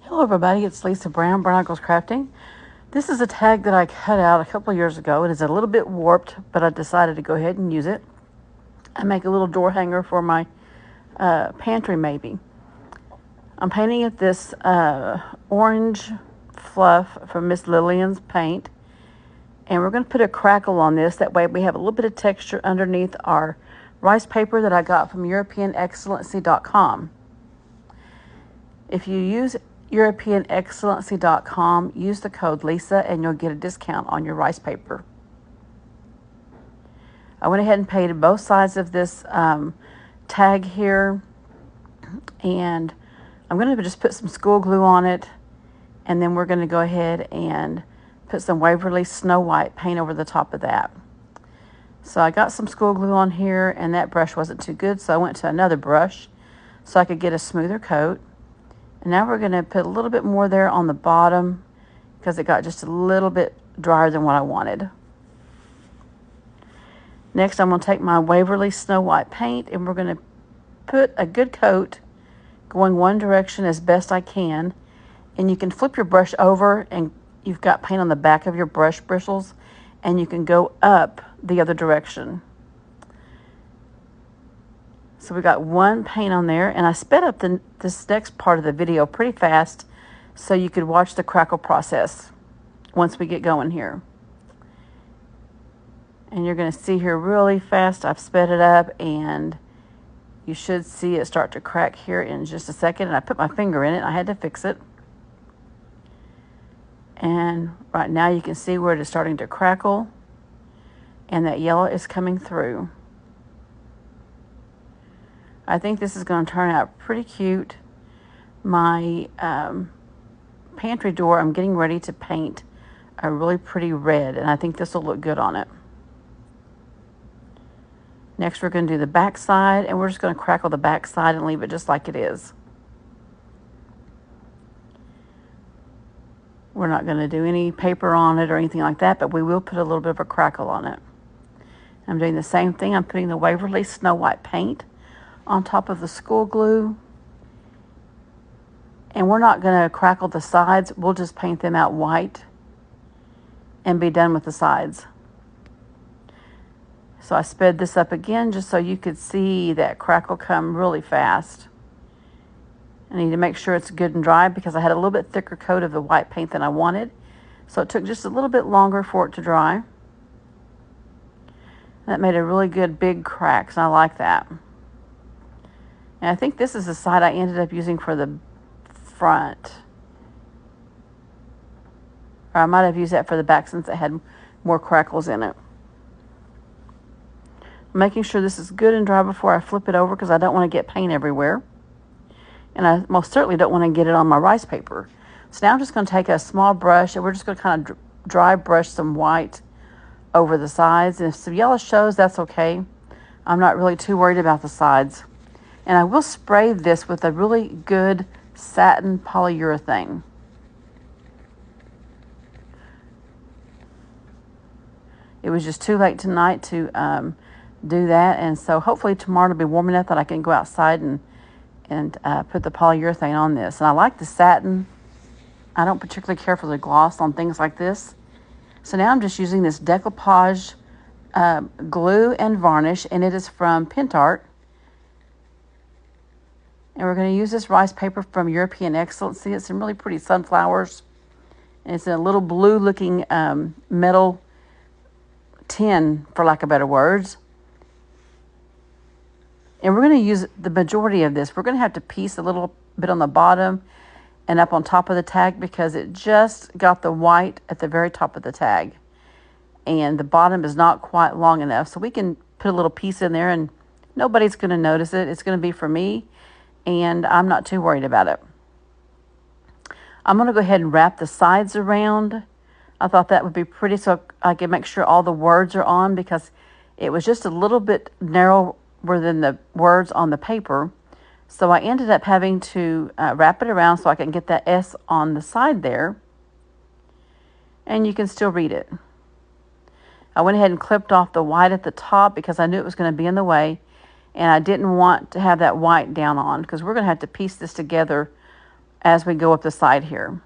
Hello everybody, it's Lisa Brown, Brown Girls Crafting. This is a tag that I cut out a couple of years ago. It is a little bit warped, but I decided to go ahead and use it. I make a little door hanger for my pantry maybe. I'm painting it this orange fluff from Miss Lillian's paint. And we're going to put a crackle on this. That way we have a little bit of texture underneath our rice paper that I got from EuropeanExcellency.com. If you use EuropeanExcellency.com, use the code Lisa and you'll get a discount on your rice paper. I went ahead and painted both sides of this tag here, and I'm going to just put some school glue on it, and then we're going to go ahead and put some Waverly Snow White paint over the top of that. So I got some school glue on here, and that brush wasn't too good, so I went to another brush so I could get a smoother coat. And now we're going to put a little bit more there on the bottom because it got just a little bit drier than what I wanted. Next, I'm going to take my Waverly Snow White paint and we're going to put a good coat going one direction as best I can. And you can flip your brush over and you've got paint on the back of your brush bristles, and you can go up the other direction. So we got one paint on there, and I sped up this next part of the video pretty fast so you could watch the crackle process once we get going here. And you're going to see here really fast, I've sped it up, and you should see it start to crack here in just a second. And I put my finger in it, I had to fix it. And right now you can see where it is starting to crackle, and that yellow is coming through. I think this is going to turn out pretty cute. My pantry door, I'm getting ready to paint a really pretty red, and I think this will look good on it. Next, we're going to do the back side, and we're just going to crackle the back side and leave it just like it is. We're not going to do any paper on it or anything like that, but we will put a little bit of a crackle on it. I'm doing the same thing. I'm putting the Waverly Snow White paint on top of the school glue. And we're not going to crackle the sides. We'll just paint them out white and be done with the sides. So I sped this up again just so you could see that crackle come really fast. I need to make sure it's good and dry because I had a little bit thicker coat of the white paint than I wanted. So it took just a little bit longer for it to dry. That made a really good big crack, so I like that. And I think this is the side I ended up using for the front. Or I might have used that for the back since it had more crackles in it. I'm making sure this is good and dry before I flip it over because I don't want to get paint everywhere. And I most certainly don't want to get it on my rice paper. So now I'm just going to take a small brush and we're just going to kind of dry brush some white over the sides. And if some yellow shows, that's okay. I'm not really too worried about the sides. And I will spray this with a really good satin polyurethane. It was just too late tonight to do that. And so hopefully tomorrow it'll be warm enough that I can go outside and put the polyurethane on this. And I like the satin. I don't particularly care for the gloss on things like this. So now I'm just using this decoupage glue and varnish, and it is from Pentart. And we're going to use this rice paper from European Excellency. It's some really pretty sunflowers. And it's in a little blue looking metal tin, for lack of better words. And we're going to use the majority of this. We're going to have to piece a little bit on the bottom and up on top of the tag because it just got the white at the very top of the tag. And the bottom is not quite long enough. So we can put a little piece in there and nobody's going to notice it. It's going to be for me, and I'm not too worried about it. I'm going to go ahead and wrap the sides around. I thought that would be pretty so I can make sure all the words are on because it was just a little bit narrower than the words on the paper. So I ended up having to wrap it around so I can get that S on the side there. And you can still read it. I went ahead and clipped off the white at the top because I knew it was going to be in the way. And I didn't want to have that white down on because we're going to have to piece this together as we go up the side here.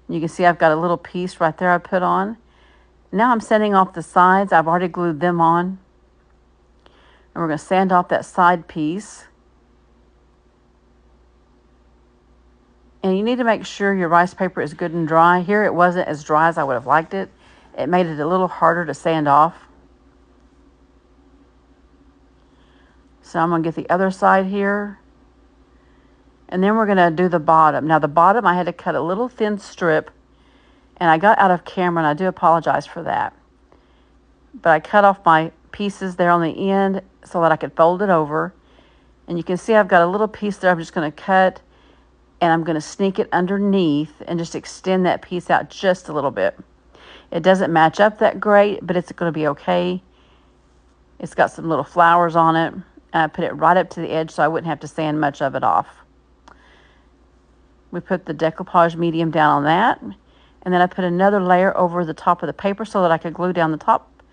You can see I've got a little piece right there I put on. Now I'm sanding off the sides. I've already glued them on. And we're going to sand off that side piece. And you need to make sure your rice paper is good and dry. Here it wasn't as dry as I would have liked it. It made it a little harder to sand off. So I'm going to get the other side here. And then we're going to do the bottom. Now the bottom I had to cut a little thin strip. And I got out of camera and I do apologize for that. But I cut off my pieces there on the end so that I could fold it over. And you can see I've got a little piece there I'm just going to cut. And I'm going to sneak it underneath and just extend that piece out just a little bit. It doesn't match up that great, but it's going to be okay. It's got some little flowers on it. And I put it right up to the edge so I wouldn't have to sand much of it off. We put the decoupage medium down on that. And then I put another layer over the top of the paper so that I could glue down the top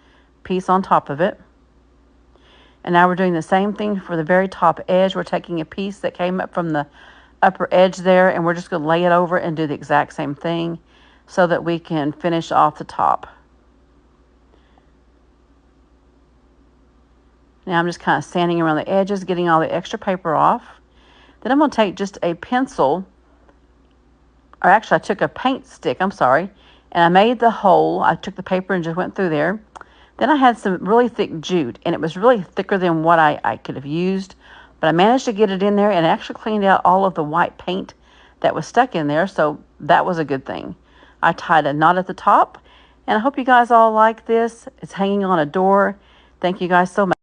piece on top of it. And now we're doing the same thing for the very top edge. We're taking a piece that came up from the upper edge there and we're just going to lay it over and do the exact same thing so that we can finish off the top. Now I'm just kind of sanding around the edges, getting all the extra paper off. Then I'm going to take just a pencil, or actually I took a paint stick, I'm sorry, and I made the hole. I took the paper and just went through there. Then I had some really thick jute, and it was really thicker than what I could have used, but I managed to get it in there and it actually cleaned out all of the white paint that was stuck in there, so that was a good thing. I tied a knot at the top, and I hope you guys all like this. It's hanging on a door. Thank you guys so much.